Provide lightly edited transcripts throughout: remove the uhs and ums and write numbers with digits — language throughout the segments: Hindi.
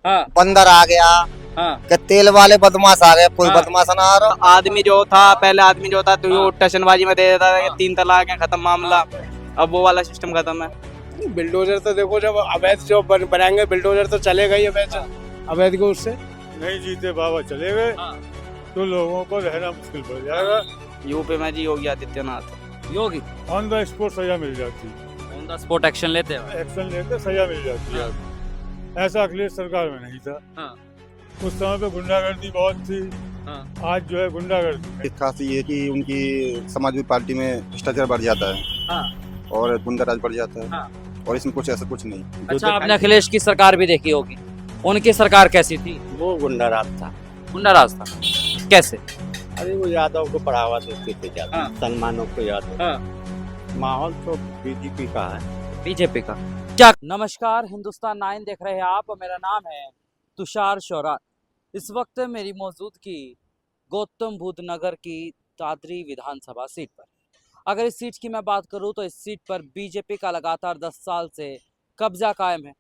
हाँ बंदर आ गया, हाँ। कि तेल वाले बदमाश आ गए, कोई हाँ। बदमाश ना आ रहा। आदमी जो था पहले आदमी जो था तो वो हाँ। टशनबाजी में दे देता था कि हाँ। 3 तलाक है खत्म मामला। अब वो वाला सिस्टम खत्म है। बिल्डोजर तो देखो जब अवैध जो बनाएंगे बिल्डोजर तो चलेगा ही अवैध अवैध को उससे नहीं जीते बाबा चले गए हाँ। तो लोगों को रहना मुश्किल पड़ जाएगा। यूपी में जी Yogi Adityanath Yogi on the spot सजा मिल जाती ऑन द स्पॉट एक्शन लेते हैं। एक्शन लेते सजा मिल जाती है। ऐसा अखिलेश सरकार में नहीं था। हाँ। उस समय पे गुंडागर्दी बहुत थी। हाँ। आज जो है गुंडागर्दी खास ये है कि उनकी समाजवादी पार्टी में भ्रष्टाचार बढ़ जाता है हाँ। और गुंडाराज बढ़ जाता है। हाँ। और इसमें कुछ ऐसा कुछ नहीं। अच्छा, आपने अखिलेश की सरकार भी देखी होगी, उनकी सरकार कैसी थी? वो गुंडाराज था। गुंडाराज था। कैसे? अरे वो यादव को बढ़ावा देते थे ज्यादा, हाँ। मुसलमानों को यादव। हाँ। माहौल तो बीजेपी का है। बीजेपी का क्या? नमस्कार, हिंदुस्तान 9 देख रहे हैं आप और मेरा नाम है तुषार शौरात। इस वक्त मेरी मौजूदगी गौतम बुद्ध नगर की दादरी विधानसभा सीट पर। अगर इस सीट की मैं बात करूं तो इस सीट पर बीजेपी का लगातार 10 साल से कब्जा कायम है।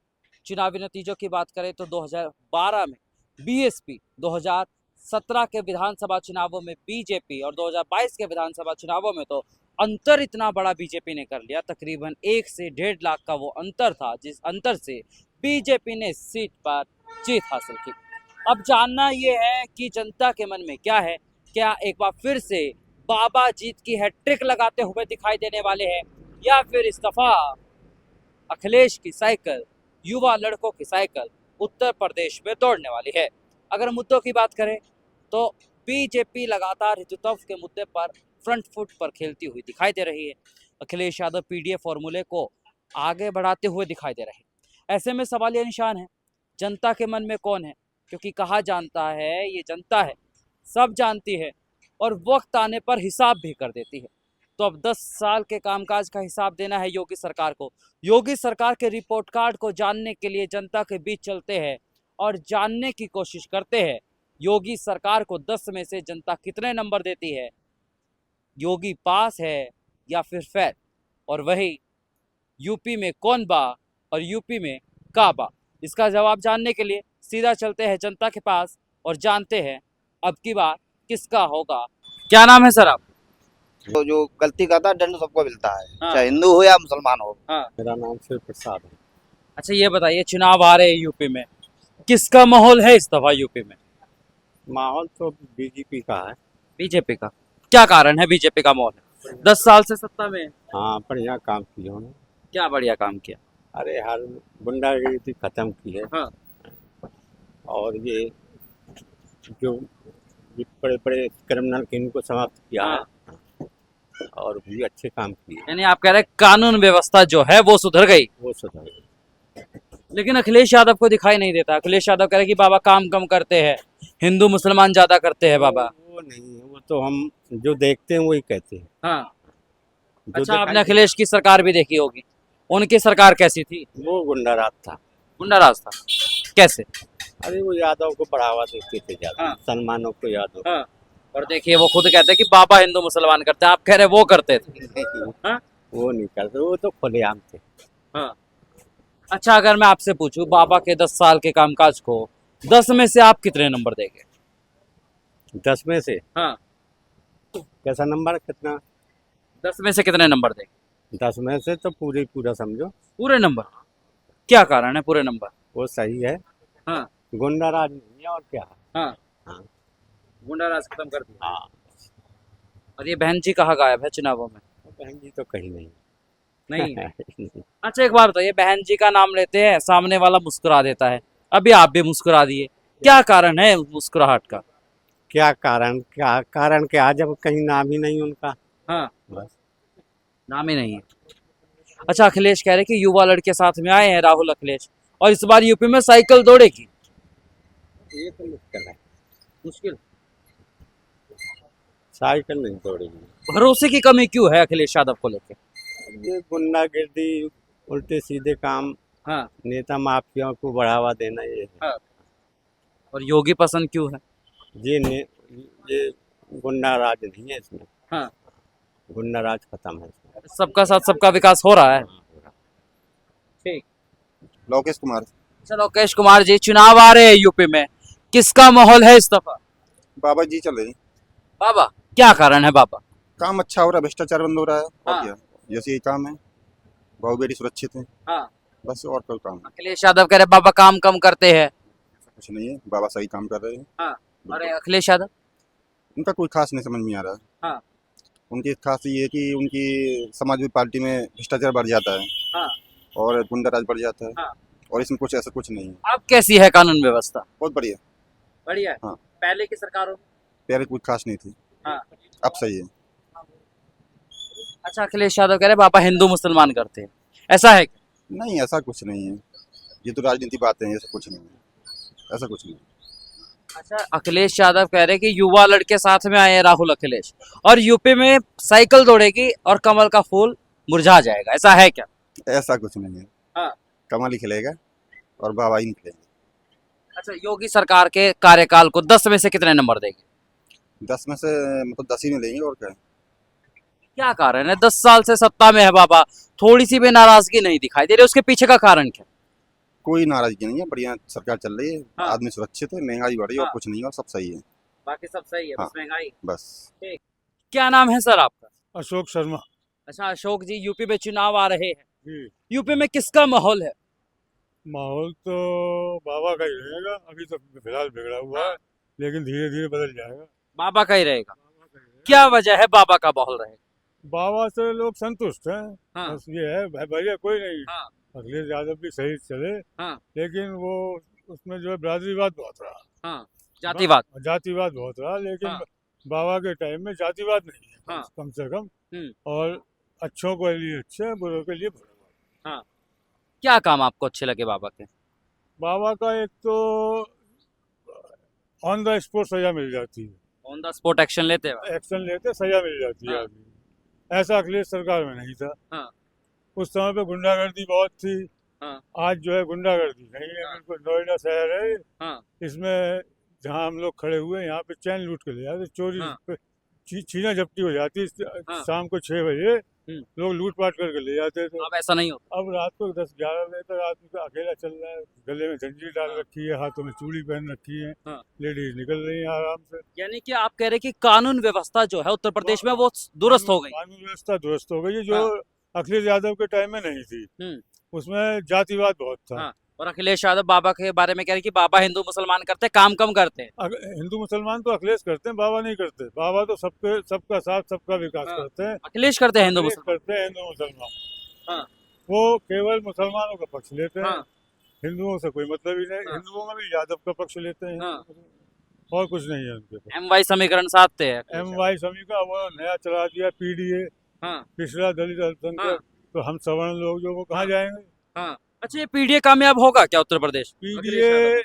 चुनावी नतीजों की बात करें तो 2012 में बीएसपी, 2017 के विधानसभा चुनावों में बीजेपी और 2022 के विधानसभा चुनावों में तो अंतर इतना बड़ा बीजेपी ने कर लिया, तकरीबन 1 से 1.5 लाख का वो अंतर था, जिस अंतर से बीजेपी ने इस सीट पर जीत हासिल की। अब जानना ये है कि जनता के मन में क्या है। क्या एक बार फिर से बाबा जीत की हैट्रिक लगाते हुए दिखाई देने वाले हैं, या फिर इस दफा अखिलेश की साइकिल, युवा लड़कों की साइकिल उत्तर प्रदेश में दौड़ने वाली है। अगर मुद्दों की बात करें तो बीजेपी लगातार हिंदुत्व के मुद्दे पर फ्रंट फुट पर खेलती हुई दिखाई दे रही है। अखिलेश यादव पीडीए फॉर्मूले को आगे बढ़ाते हुए दिखाई दे रहे हैं। ऐसे में सवाल ये निशान है, जनता के मन में कौन है? क्योंकि कहा जानता है ये जनता है, सब जानती है और वक्त आने पर हिसाब भी कर देती है। तो अब 10 साल के कामकाज का हिसाब देना है योगी सरकार को। योगी सरकार के रिपोर्ट कार्ड को जानने के लिए जनता के बीच चलते हैं और जानने की कोशिश करते हैं योगी सरकार को 10 में से जनता कितने नंबर देती है। योगी पास है या फिर फेल, और वही यूपी में कौन बा और यूपी में का बा, इसका जवाब जानने के लिए सीधा चलते हैं जनता के पास और जानते हैं अब की बार किसका होगा। क्या नाम है सर आप? तो जो गलती करता है दंड सबको मिलता है, हाँ। चाहे हिंदू हो या मुसलमान हो। मेरा नाम शिव प्रसाद है। अच्छा, ये बताइए, चुनाव आ रहे हैं यूपी में, किसका माहौल है इस दफा यूपी में? माहौल तो बीजेपी का है। बीजेपी का। क्या कारण है बीजेपी का माहौल है? 10 साल से सत्ता में है। हाँ, बढ़िया काम किए उन्होंने। क्या बढ़िया काम किया? अरे हर गुंडागर्दी खत्म की है। हाँ। और ये जो बड़े बड़े क्रिमिनल इनको समाप्त किया है। और भी अच्छे काम किए। यानी आप कह रहे हैं कानून व्यवस्था जो है वो सुधर गई। वो सुधर गई। लेकिन अखिलेश यादव को दिखाई नहीं देता। अखिलेश यादव कह रहे कि बाबा काम कम करते हैं, हिंदू मुसलमान ज्यादा करते हैं बाबा। वो नहीं है, वो तो हम जो देखते हैं वही कहते हैं। हाँ। जो अच्छा, आपने दिखाई- अखिलेश की सरकार भी देखी होगी, उनकी सरकार कैसी थी? वो गुंडाराज था। गुंडाराज था। कैसे? अरे वो यादव को बढ़ावा देते थे ज्यादा, हाँ। मुसलमानों को यादव। हाँ। और देखिए, वो खुद कहते हैं कि बाबा हिंदू मुसलमान करते हैं, आप कह रहे वो करते थे। हाँ? वो नहीं करते, वो तो खुलेआम थे। हाँ। अच्छा, अगर मैं आपसे पूछूं बाबा के 10 साल के कामकाज को 10 में से आप कितने नंबर देंगे? 10 में से हाँ। कैसा नंबर कितना? 10 में से कितने नंबर देंगे? 10 में से तो पूरा समझो। पूरे नंबर? क्या कारण है पूरे नंबर? वो सही है। हाँ। गुंडाराज नहीं है और क्या। हाँ। हाँ। गुंडाराज खत्म कर दिया। हाँ। और ये बहन जी कहाँ गायब है चुनावों में? बहन जी तो कहीं नहीं। नहीं। अच्छा, एक बार बताइए, बहन जी का नाम लेते हैं, सामने वाला मुस्कुरा देता है, अभी आप भी मुस्कुरा दिए, क्या कारण है मुस्कुराहट का? क्या कारण क्या, जब कहीं नाम ही नहीं उनका। हाँ। बस। नाम ही नहीं है। अच्छा, अखिलेश कह रहे कि युवा लड़के साथ में आए हैं, राहुल अखिलेश, और इस बार यूपी में साइकिल दौड़ेगी। ये तो मुश्किल है। मुश्किल? साइकिल नहीं दौड़ेगी। भरोसे की कमी क्यों है अखिलेश यादव को लेकर? ये गुंडागर्दी, उल्टे सीधे काम, हाँ। नेता माफियाओं को बढ़ावा देना, ये है। हाँ। और योगी पसंद क्यों है? ये गुंडा राज नहीं है इसमें। हाँ। गुंडा राज खत्म है इसमें। सबका साथ सबका विकास हो रहा है। ठीक। लोकेश कुमार। चलो लोकेश कुमार जी, चुनाव आ रहे हैं यूपी में, किसका माहौल है इस दफा? बाबा जी चल रहे हैं। बाबा, क्या कारण है बाबा? काम अच्छा हो रहा है, भ्रष्टाचार बंद हो रहा है और हाँ। क्या, जैसे ये काम है, बहु बेटी सुरक्षित है, हाँ। बस और कोई काम नहीं। अखिलेश यादव कह रहे बाबा काम कम करते हैं। कुछ नहीं है, बाबा सही काम कर रहे हैं। हाँ। बिल्कुल। और अखिलेश यादव? उनका कोई खास नहीं समझ में आ रहा है। हाँ। उनकी खास ये है कि उनकी समाजवादी पार्टी में भ्रष्टाचार बढ़ जाता है हाँ। और गुंडाराज बढ़ जाता है। हाँ। और इसमें कुछ ऐसा कुछ नहीं है, अब कैसी है कानून व्यवस्था? बहुत बढ़िया। बढ़िया है। हाँ। पहले की सरकारों में? पहले कोई खास नहीं थी, हाँ। अब सही है। अच्छा, अखिलेश यादव कह रहे बाबा हिंदू मुसलमान करते हैं, ऐसा है क्या? नहीं, ऐसा कुछ नहीं है, ये तो राजनीति बातें हैं, ऐसा कुछ नहीं है, ऐसा कुछ नहीं। अच्छा, अखिलेश यादव कह रहे कि युवा लड़के साथ में आए हैं राहुल अखिलेश, और यूपी में साइकिल दौड़ेगी और कमल का फूल मुरझा जाएगा, ऐसा है क्या? ऐसा कुछ नहीं है। हाँ। कमल ही खिलेगा और बाबा ही निकलेंगे। अच्छा, योगी सरकार के कार्यकाल को 10 में से कितने नंबर देंगे? 10 में से मतलब 10 ही में लेंगे और क्या। क्या कारण है? 10 साल से सत्ता में है बाबा, थोड़ी सी भी नाराजगी नहीं दिखाई दे रही, उसके पीछे का कारण क्या? कोई नाराजगी नहीं है, बढ़िया सरकार चल रही है। हाँ। आदमी सुरक्षित है, महंगाई बढ़ी और हाँ। कुछ नहीं है, और सब सही है। बाकी सब सही है, हाँ। बस महंगाई। बस। क्या नाम है सर आपका? अशोक शर्मा अच्छा अशोक जी, यूपी में चुनाव आ रहे हैं, जी। यूपी में किसका माहौल है? माहौल तो बाबा का ही रहेगा, अभी तो फिलहाल बिगड़ा हुआ है, लेकिन धीरे धीरे बदल जाएगा। बाबा का ही रहेगा। बाबा का ही रहेगा। क्या वजह है बाबा का माहौल रहेगा? बाबा से लोग संतुष्ट हैं, हाँ। बस ये है, भैया कोई नहीं। हाँ। अखिलेश यादव भी सही चले, हाँ। लेकिन वो उसमें जो है बिरादरीवाद बहुत रहा, हाँ, जातिवाद। जातिवाद बहुत रहा, लेकिन हाँ। बाबा के टाइम में जातिवाद नहीं है, हाँ। कम से कम। हम्म। और अच्छों के लिए अच्छे, बुरों के लिए बुरे। क्या काम आपको अच्छे लगे बाबा के? बाबा का एक तो ऑन द स्पॉट सजा मिल जाती है, ऑन द स्पॉट एक्शन लेते हैं। एक्शन लेते सजा मिल जाती है हाँ। आदमी। ऐसा अखिलेश सरकार में नहीं था। हाँ। उस समय पे गुंडागर्दी बहुत थी। हाँ। आज जो है गुंडागर्दी नहीं है, हाँ। बिल्कुल। नोएडा शहर है, हाँ। इसमें जहाँ हम लोग खड़े हुए हैं, यहाँ पे चैन लूट के ले जाते, चोरी हाँ। पे छीना झपटी हो जाती। हाँ। शाम को 6 बजे हम्म। लोग लूटपाट करके ले जाते थे। अब ऐसा नहीं होता। अब रात को 10-11 बजे तक आदमी का अकेला चल रहा है, गले में जंजीर डाल रखी है, हाथों में चूड़ी पहन रखी है, हाँ। लेडीज निकल रही है आराम से। यानी कि आप कह रहे कि कानून व्यवस्था जो है उत्तर प्रदेश में वो दुरुस्त हो गई। कानून व्यवस्था दुरुस्त हो गई है, जो अखिलेश यादव के टाइम में नहीं थी। उसमें जातिवाद बहुत था। हाँ। और अखिलेश यादव बाबा के बारे में कह रहे कि बाबा हिंदू मुसलमान करते हैं, काम कम करते हैं। हिंदू मुसलमान तो अखिलेश करते हैं, बाबा नहीं करते। बाबा तो सबका साथ, सबका विकास हाँ। करते हैं। अखिलेश करते हैं हिंदू अखिलेश मुसलमान। करते हैं हिंदू मुसलमान। हाँ। वो केवल मुसलमानों का पक्ष लेते हैं। हाँ। हिंदुओं से कोई मतलब ही नहीं। हाँ। हिंदुओं में भी यादव का पक्ष लेते हैं। हाँ। और कुछ नहीं है उनके पास। MY समीकरण साधते हैं अखिलेश यादव। MY समी का वो नया चला दिया, PDA, हाँ। पिछड़ा दलित अल्पसंख्यक। हाँ। तो हम सवर्ण लोग जो वो कहाँ जाएंगे? हाँ। अच्छा, ये PDA कामयाब होगा क्या उत्तर प्रदेश? PDA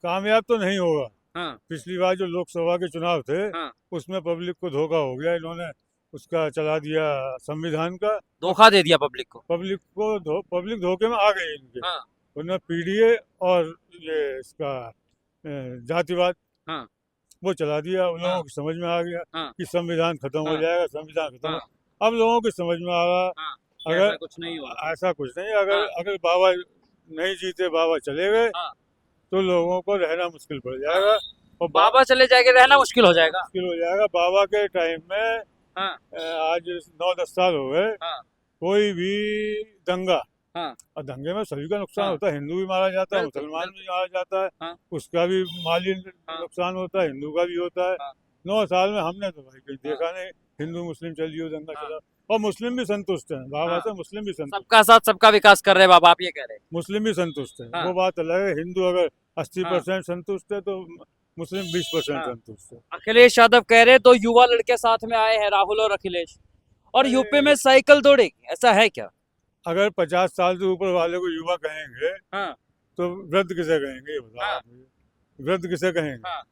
कामयाब तो नहीं होगा। हाँ। पिछली बार जो लोकसभा के चुनाव थे, हाँ। उसमें पब्लिक को धोखा हो गया। इन्होंने उसका चला दिया संविधान का, धोखा दे दिया पब्लिक को। पब्लिक धोखे में आ गई इनके। हाँ। उन्होंने PDA और ये इसका जातिवाद, हाँ। वो चला दिया। उन लोगों हाँ। की समझ में आ गया हाँ। कि संविधान खत्म हो हाँ। जाएगा, संविधान खत्म हाँ। अब लोगों की समझ में आ रहा, हाँ। अगर ऐसा कुछ नहीं हुआ। ऐसा कुछ नहीं, अगर हाँ। अगर बाबा नहीं जीते, बाबा चले गए, हाँ। तो लोगों को रहना मुश्किल पड़ जाएगा। और बाबा चले जाएंगे, रहना मुश्किल हो जाएगा। मुश्किल हो जाएगा। बाबा के टाइम में हाँ। आज 9-10 साल हो गए, हाँ। कोई भी दंगा, हाँ। और दंगे में सभी का नुकसान हाँ। होता है। हिंदू भी मारा जाता है, बिल्कुल, मुसलमान भी मारा जाता है। हाँ। उसका भी माली हाँ। नुकसान होता है, हिंदू का भी होता है। हाँ। 9 साल में हमने तो भाई कहीं देखा नहीं हिंदू मुस्लिम चलिए दंगा हाँ। चला। और मुस्लिम भी संतुष्ट हैं बाबा हाँ। से, मुस्लिम भी संतुष्ट, सबका साथ सबका विकास कर रहे हैं बाबा, आप ये कह रहे हैं। मुस्लिम भी संतुष्ट है। हाँ। वो बात अलग है। हिंदू अगर 80% हाँ। संतुष्ट है, तो मुस्लिम 20% हाँ। संतुष्ट है। अखिलेश यादव कह रहे तो युवा लड़के साथ में आए हैं, राहुल और अखिलेश, और यूपी में साइकिल दौड़ेगी, ऐसा है क्या? अगर 50 साल से ऊपर वाले को युवा कहेंगे, हाँ। तो वृद्ध किसे कहेंगे ये बताओ हाँ। आप मुझे। वृद्ध किसे कहेंगे? हाँ।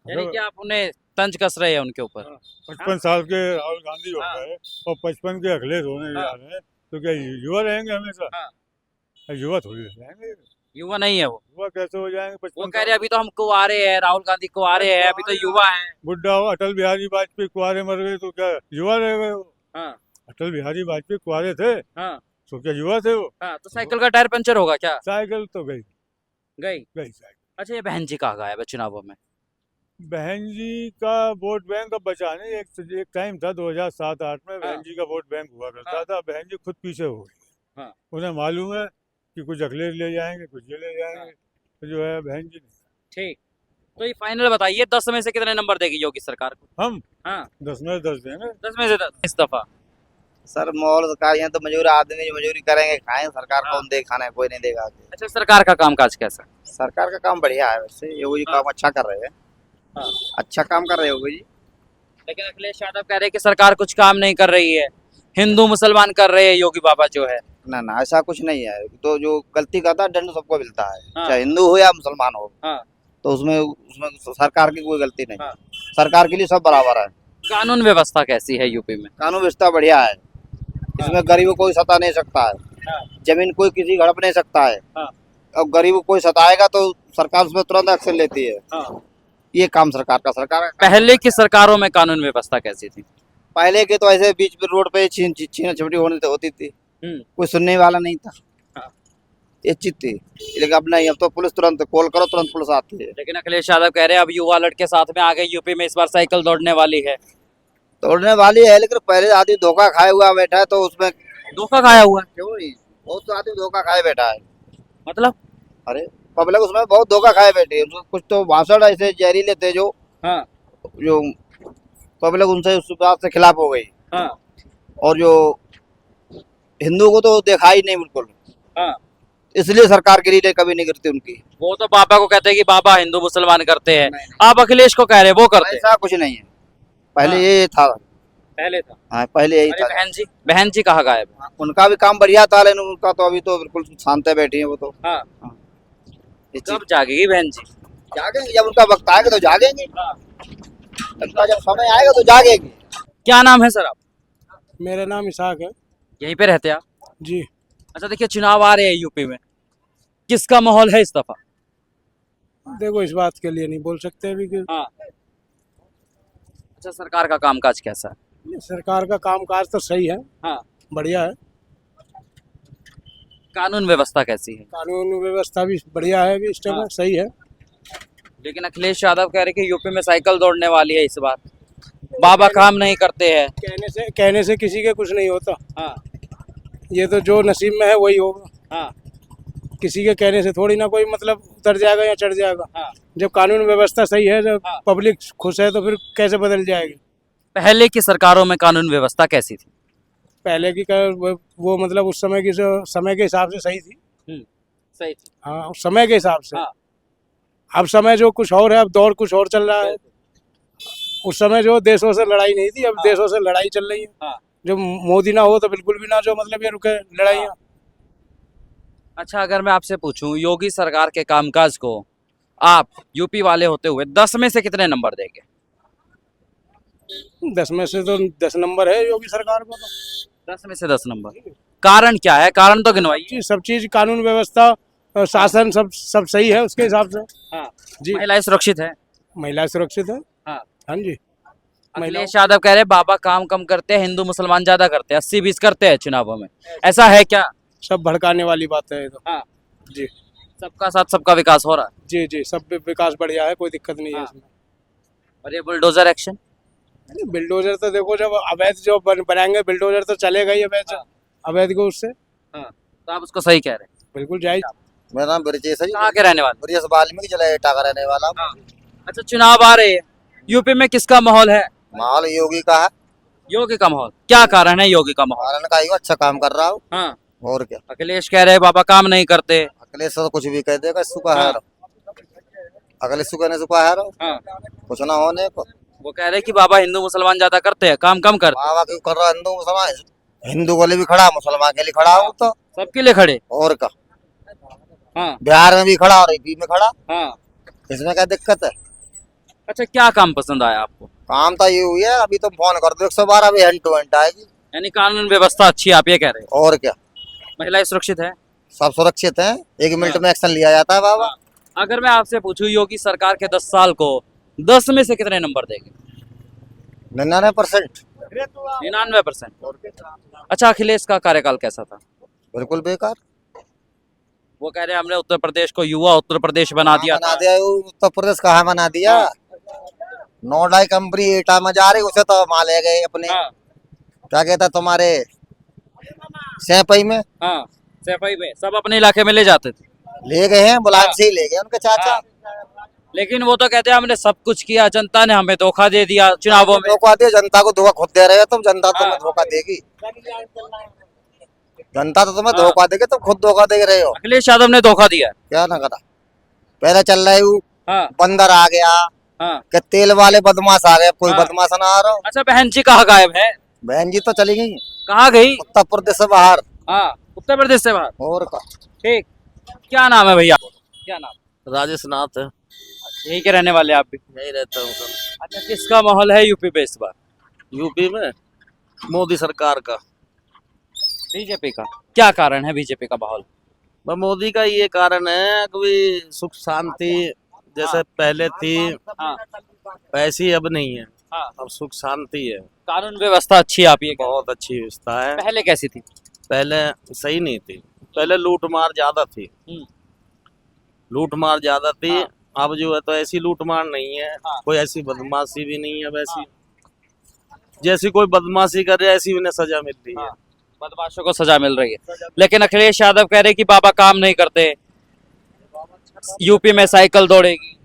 यानी कि आप उन्हें तंज कस रहे हैं उनके ऊपर। 55 साल के राहुल गांधी हो हाँ। गए और 55 के अखिलेश होने जा रहे हैं, तो क्या युवा रहेंगे हमेशा? हाँ। युवा थोड़ी रहेंगे। युवा नहीं है वो। युवा कैसे हो जाएंगे? वो 55 कह रहे अभी तो हम कुंवारे हैं, राहुल गांधी कुंवारे हैं, अभी तो युवा हैं। बुढ़ा हो, अटल बिहारी वाजपेयी कुंवारे मर गए, तो क्या युवा रह गए वो? हाँ। अटल बिहारी वाजपेयी कुंवारे थे, हाँ। तो क्या युवा थे वो? हाँ, तो साइकिल का टायर पंचर होगा क्या? साइकिल तो गई। गई। गई साइड। अच्छा, ये बहन जी कहाँ गायब है चुनावों में? बहन जी का वोट बैंक अब बचा नहीं। एक टाइम था 2007-8 में बहन जी का वोट बैंक हुआ करता था। बहन जी खुद पीछे हो गई। हाँ। उन्हें मालूम है कि कुछ अखिलेश ले जाएंगे, कुछ ये ले जाएंगे, तो जो है बहन जी ठीक, तो ये फाइनल बताइए 10 में से कितने नंबर देगी योगी सरकार को? हम हाँ 10 में 10 देंगे। 10 में से 10 इस दफा। सर माहौल सरकार यहाँ तो मजदूर आदमी जो मजदूरी करेंगे खाएं, सरकार हाँ। कौन दे खाना है, कोई नहीं देगा आगे। अच्छा, सरकार का कामकाज कैसा? सरकार का काम बढ़िया है, वैसे योगी जी काम अच्छा कर रहे हैं। हाँ। अच्छा काम कर रहे हैं योगी जी। लेकिन अखिलेश यादव कह रहे हैं कि सरकार कुछ काम नहीं कर रही है, हिंदू मुसलमान कर रहे हैं योगी बाबा जो है। ना ना ऐसा कुछ नहीं है। तो जो गलती करता है दंड सबको मिलता है, हाँ। चाहे हिंदू हो या मुसलमान हो। हाँ। तो उसमें उसमें सरकार की कोई गलती नहीं। हाँ। सरकार के लिए सब बराबर है। कानून व्यवस्था कैसी है यूपी में? कानून व्यवस्था बढ़िया है। इसमें गरीब को कोई सता नहीं सकता है। हाँ। जमीन कोई किसी हड़प नहीं सकता है। हाँ। अब गरीब को कोई सताएगा तो सरकार उसमें तुरंत एक्शन लेती है। हाँ। ये काम सरकार का पहले की सरकारों में कानून व्यवस्था कैसी थी? पहले के तो ऐसे बीच में रोड पे छीना झपटी होती थी, कोई सुनने वाला नहीं था। हाँ। ये चीज थी। लेकिन अब नहीं, अब तो पुलिस तुरंत कॉल करो तुरंत पुलिस आती है। लेकिन अखिलेश यादव कह रहे हैं अब युवा लड़के साथ में आ गए, यूपी में इस बार साइकिल दौड़ने वाली है। तोड़ने वाली है, लेकिन पहले आदमी धोखा खाए हुआ बैठा है, तो उसमें धोखा खाया हुआ है? क्यों नहीं, बहुत तो आदमी धोखा खाए बैठा है। मतलब? अरे पब्लिक उसमें बहुत धोखा खाए बैठी है। कुछ तो भाषण ऐसे जहरीले थे जो हाँ। जो पब्लिक उनसे उस बात से खिलाफ हो गई। हाँ। और जो हिंदू को तो देखा ही नहीं बिल्कुल। हाँ। इसलिए सरकार की लीडर कभी नहीं करती उनकी। वो तो बाबा को कहते हैं कि बाबा हिंदू मुसलमान करते हैं, नहीं, आप अखिलेश को कह रहे हैं वो करते हैं। ऐसा कुछ नहीं है। पहले हाँ। ये था। पहले था। हाँ पहले यही अरे था। बहन जी कहाँ गायब है? उनका भी काम बढ़िया था, लेकिन उनका तो अभी तो बिल्कुल शांत है, बैठी है वो तो। हाँ। ये चीज कब जागेगी बहन जी? जागेंगे जब उनका वक्त आएगा तो जागेंगे। हाँ। उनका जब समय आएगा तो जागेंगे। क्या नाम है सर आप? मेरा नाम इसाक है यहीं पे रहते हैं आप? जी। अच्छा, देखिए चुनाव आ रहे हैं यूपी में, किसका माहौल है इस दफा? देखो इस बात के लिए नहीं बोल सकते अभी कि हाँ। अच्छा, सरकार का कामकाज कैसा है? सरकार का कामकाज तो सही है। हाँ। बढ़िया है। कानून व्यवस्था कैसी है? कानून व्यवस्था भी बढ़िया है, अभी इस टाइम हाँ। सही है। लेकिन अखिलेश यादव कह रहे कि यूपी में साइकिल दौड़ने वाली है इस बार, बाबा काम नहीं करते हैं। कहने से किसी के कुछ नहीं होता। हाँ। ये तो जो नसीब में है वही होगा। हाँ। किसी के कहने से थोड़ी ना कोई मतलब उतर जाएगा या चढ़ जाएगा। हाँ। जब कानून व्यवस्था सही है, जब हाँ। पब्लिक खुश है, तो फिर कैसे बदल जाएगी। पहले की सरकारों में कानून व्यवस्था कैसी थी? पहले की वो मतलब उस समय की जो समय के हिसाब से सही थी। सही थी। हाँ, उस समय के हिसाब से। हाँ। अब समय जो कुछ और है, अब दौर कुछ और चल रहा है। उस समय जो देशों से लड़ाई नहीं थी, अब हाँ। देशों से लड़ाई चल रही है। हाँ। जो मोदी ना हो तो बिल्कुल भी ना, जो मतलब ये रुके लड़ाइयाँ। अच्छा, अगर मैं आपसे पूछूं योगी सरकार के कामकाज को आप यूपी वाले होते हुए 10 में से कितने नंबर देंगे? 10 में से तो 10 नंबर है योगी सरकार को तो। 10 में से 10 नंबर। कारण क्या है? कारण तो गिनवाइए। सब चीज कानून व्यवस्था शासन सब सही है उसके हिसाब से। हाँ। जी। महिलाएं सुरक्षित है? महिला सुरक्षित है। हाँ। हाँ जी। अखिलेश यादव कह रहे बाबा काम कम करते हैं, हिंदू मुसलमान ज्यादा करते हैं, 80-20 करते हैं चुनावों में, ऐसा है क्या? सब भड़काने वाली बात है ये तो। हाँ। जी। सबका साथ सबका विकास हो रहा है। जी जी, सब विकास बढ़िया है, कोई दिक्कत नहीं है हाँ। इसमें। और ये बुलडोजर एक्शन? बिल्डोजर तो देखो, जब अवैध जो बनाएंगे बिल्डोजर तो चलेगा ही अवैध। हाँ। अवैध को उससे तो आप उसको सही कह रहे हैं। बिल्कुल जायज। मेरा नाम ब्रजेश है जी। कहाँ के रहने वाले? ब्रजेश वाल्मीकि जिला एटा का रहने वाला हूँ। हाँ। अच्छा, चुनाव आ रहे हैं, यूपी में किसका माहौल है? माहौल योगी का है। योगी का माहौल। क्या कारण है योगी का माहौल? कारण का ही अच्छा काम कर रहा हूँ। हाँ। और क्या। अखिलेश कह रहे बाबा काम नहीं करते। अखिलेश तो कुछ भी कह देगा, सुखा है। अखिलेश कहने से है हाँ। कुछ ना होने को। वो कह रहे कि बाबा हिंदू मुसलमान ज्यादा करते हैं, काम कम करते बाबा क्यों कर रहा है? हिंदू मुसलमान, हिंदू के लिए भी खड़ा, मुसलमान के लिए खड़ा हूँ तो। हैं, सबके लिए खड़े। और का हाँ। बिहार में भी खड़ा और यूपी में खड़ा, हाँ। इसमें क्या दिक्कत है? अच्छा, क्या काम पसंद आया आपको? काम तो ये हुई है, अभी तुम फोन कर दो 112 अभी हैंड टू हैंड आएगी। यानी कानून व्यवस्था अच्छी है, आप ये कह रहे हैं। और क्या, महिलाएं सुरक्षित है? सब सुरक्षित हैं, 1 मिनट में एक्शन लिया जाता है बाबा। अगर मैं आपसे पूछूं योगी सरकार के 10 साल को 10 में से कितने नंबर देंगे? 99%। 99%। अच्छा, अखिलेश का कार्यकाल कैसा था? बिल्कुल बेकार। वो कह रहे हैं हमने उत्तर प्रदेश को युवा उत्तर प्रदेश बना दिया बना था। दिया उत्तर प्रदेश कहाँ बना दिया। नोएडा कंपनी एटा में जा रही उसे तो वहां ले गए अपने हाँ क्या कहता तुम्हारे सैपई में हाँ सफाई में सब अपने इलाके में ले जाते थे। ले गए हैं बुलान से ही ले गए उनके चाचा। लेकिन वो तो कहते हैं हमने सब कुछ किया, जनता ने हमें धोखा दे दिया चुनावों में। धोखा दिया जनता को, धोखा खुद दे रहे हो तुम। जनता हाँ। तुम्हें धोखा देगी, जनता तो तुम्हें धोखा देगी, तुम खुद धोखा दे रहे हो। अखिलेश यादव ने धोखा दिया। क्या ना करा, पहले चल रहे हो हाँ बंदर आ गया हाँ। कि तेल वाले बदमाश आ गए, अब कोई हाँ। बदमाश ना आ रहा हो। अच्छा बहन जी कहाँ गायब है? बहन जी तो चली गई कहाँ गई? उत्तर प्रदेश से बाहर। हाँ उत्तर प्रदेश से बाहर। और का ठीक, क्या नाम है भैया? क्या नाम? राजेश नाथ है, यही के रहने वाले आप भी? यहीं रहता हूँ सर। अच्छा किसका माहौल है यूपी पे इस बार? यूपी में मोदी सरकार का। बीजेपी का। क्या कारण है बीजेपी का माहौल? बस मोदी का ये कारण है कि सुख शांति जैसे पहले थी हाँ वैसी अब नहीं है। हाँ। अब सुख शांति है, कानून व्यवस्था अच्छी है आप ये बहुत अच्छी व्यवस्था है। पहले कैसी थी? पहले सही नहीं थी, पहले लूट मार ज्यादा थी, लूट मार ज्यादा थी। हाँ। अब जो है तो ऐसी लूट मार नहीं है, हाँ। कोई ऐसी बदमाशी भी नहीं है वैसी। जैसी कोई बदमाशी कर रहा है ऐसी उन्हें सजा मिल रही है। हाँ। बदमाशों को सजा मिल रही है। लेकिन अखिलेश यादव कह रहे कि बाबा काम नहीं करते, यूपी में साइकिल दौड़ेगी।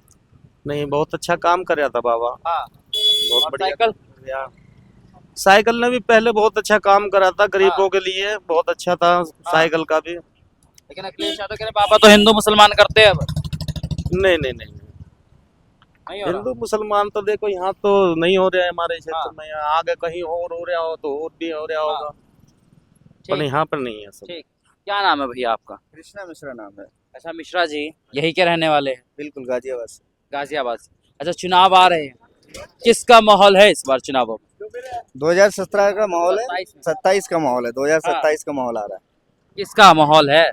नहीं, बहुत अच्छा काम कर रहा था बाबा, हाँ। बहुत और बढ़िया साइकिल? काम कर रहा। साइकिल ने भी पहले बहुत अच्छा काम करा था, गरीबों के लिए बहुत अच्छा था साइकिल का भी। लेकिन अखिलेश यादव कह रहे बाबा तो हिंदू मुसलमान करते हैं अब। नहीं नहीं नहीं, नहीं हो रहा। हिंदू मुसलमान तो देखो यहाँ तो नहीं हो रहा है हमारे क्षेत्र हाँ। में। आगे कहीं और हो रहा हो तो और भी हो रहा होगा, पर ठीक। यहाँ पर नहीं है सब। ठीक, क्या नाम है भैया आपका? कृष्णा मिश्रा नाम है। अच्छा मिश्रा जी यही के रहने वाले हैं? बिल्कुल गाजियाबाद से। गाजियाबाद से। अच्छा चुनाव आ रहे हैं, किसका माहौल है इस बार चुनावों में? 2017 का माहौल है, 27 में। 27 का माहौल है, 2027 का माहौल आ रहा है। किसका माहौल है?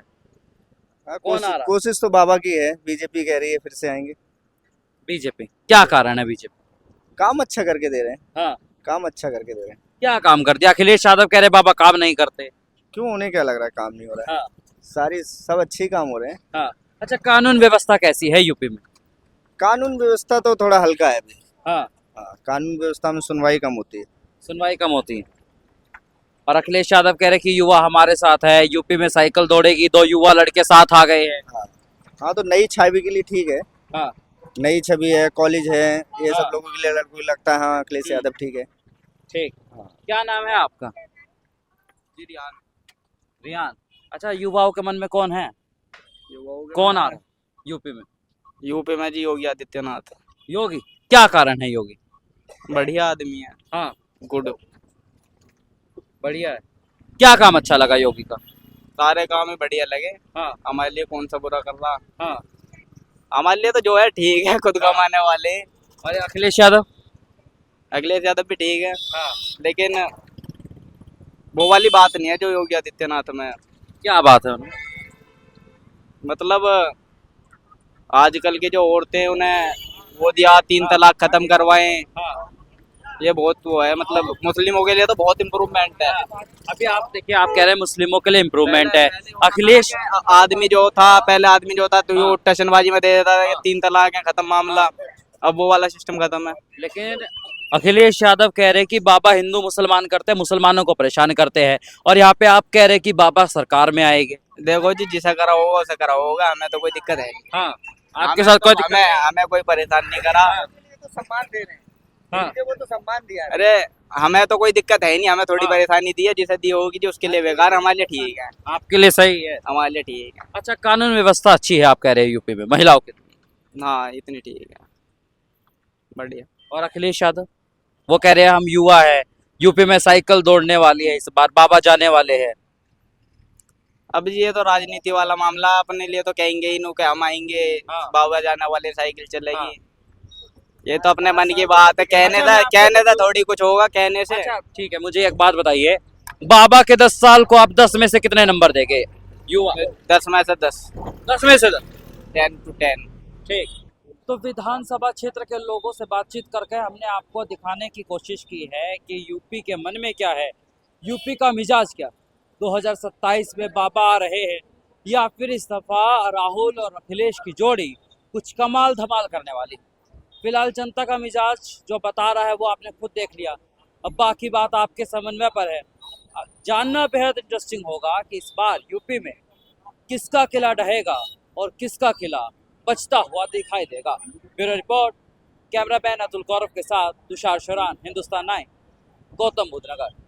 हाँ, कौन आ रहा? कोशिश तो बाबा की है, बीजेपी कह रही है फिर से आएंगे। बीजेपी। क्या कारण है बीजेपी? काम अच्छा करके दे रहे हैं। हाँ। काम अच्छा करके दे रहे हैं। क्या काम कर दिया? अखिलेश यादव कह रहे बाबा काम नहीं करते। क्यों, उन्हें क्या लग रहा है काम नहीं हो रहा है? हाँ। सारी सब अच्छे काम हो रहे हैं। हाँ। अच्छा कानून व्यवस्था कैसी है यूपी में? कानून व्यवस्था तो थोड़ा हल्का है अभी। हाँ। हाँ, कानून व्यवस्था में सुनवाई कम होती है। सुनवाई कम होती है। और अखिलेश यादव कह रहे कि युवा हमारे साथ है, यूपी में साइकिल दौड़ेगी, 2 युवा लड़के साथ आ गए हैं। हाँ, तो नई छवि के लिए ठीक है। हाँ। नई छवि है, कॉलेज है, ये हाँ। सब लोगों के लिए लड़कों को लगता है हाँ अखिलेश यादव ठीक है। ठीक। क्या नाम है आपका? जी रियान। रियान। अच्छा युवाओं के मन में कौन है? कौन आ रहा है यूपी में? यूपी में जी योगी आदित्यनाथ योगी। क्या कारण है योगी? बढ़िया आदमी है। हाँ। गुड, बढ़िया है। क्या काम अच्छा लगा योगी का? सारे काम ही बढ़िया लगे। हाँ। हमारे लिए कौन सा बुरा कर रहा। हाँ। हमारे लिए तो जो है ठीक है, खुद कमाने वाले। और अखिलेश यादव? अखिलेश यादव भी ठीक है, हाँ। लेकिन वो वाली बात नहीं है जो योगी आदित्यनाथ में है। क्या बात है उनमें? मतलब आजकल की जो औरतें हैं, उन्हें वो दिया 3 तलाक खत्म करवाए। हाँ। ये बहुत वो है, मतलब मुस्लिमों के लिए तो बहुत इम्प्रूवमेंट है। अभी आप देखिए, आप कह रहे हैं मुस्लिमों के लिए इम्प्रूवमेंट है। अखिलेश आदमी जो था पहले, आदमी जो था तो वो टशनबाजी में दे देता था कि 3 तलाक है, खत्म मामला। अब वो वाला सिस्टम खत्म है। लेकिन अखिलेश यादव कह रहे कि बाबा हिंदू मुसलमान करते हैं, मुसलमानों को परेशान करते हैं, और यहाँ पे आप कह रहे कि बाबा सरकार में आएंगे। देखो जी, जिसे करा होगा उसे करा होगा, हमें तो कोई दिक्कत है नहीं। हाँ। आपके साथ कोई दिक्कत? हमें कोई परेशान नहीं करा। तो सम्मान दे रहे हैं। हाँ। वो तो सम्मान दिया। अरे हमें तो कोई दिक्कत है नहीं, हमें थोड़ी हाँ। परेशानी दी है, जिसे दी होगी जी उसके लिए बेकार, हमारे लिए ठीक है। आपके लिए सही है। हमारे लिए ठीक है। अच्छा कानून व्यवस्था अच्छी है आप कह रहे हैं यूपी में महिलाओं के लिए? हाँ, इतनी ठीक है, बढ़िया। और अखिलेश यादव वो कह रहे हैं हम युवा है, यूपी में साइकिल दौड़ने वाली है इस बार, बाबा जाने वाले हैं। अब ये तो राजनीति वाला मामला, अपने लिए तो कहेंगे ही नो कि हम आएंगे, हाँ। बाबा जाने वाले, साइकिल चलेगी। हाँ। ये तो अपने मन की बात है, कहने था थोड़ी कुछ होगा कहने से। अच्छा ठीक है, मुझे एक बात बताइए, बाबा के 10 साल को आप 10 में से कितने नंबर देंगे? युवा 10 में से 10, 10 में से 10। 10 to 10। ठीक। तो विधानसभा क्षेत्र के लोगों से बातचीत करके हमने आपको दिखाने की कोशिश की है कि यूपी के मन में क्या है, यूपी का मिजाज क्या। 2027 में बाबा आ रहे हैं, या फिर इस दफा राहुल और अखिलेश की जोड़ी कुछ कमाल धमाल करने वाली। फिलहाल जनता का मिजाज जो बता रहा है वो आपने खुद देख लिया। अब बाकी बात आपके समन्वय पर है। जानना बेहद इंटरेस्टिंग होगा कि इस बार यूपी में किसका किला ढहेगा और किसका किला बचता हुआ दिखाई देगा। ब्यूरो रिपोर्ट, कैमरामैन अतुल गौरव के साथ तुषार शोरान, हिंदुस्तान 9, गौतम बुद्ध नगर।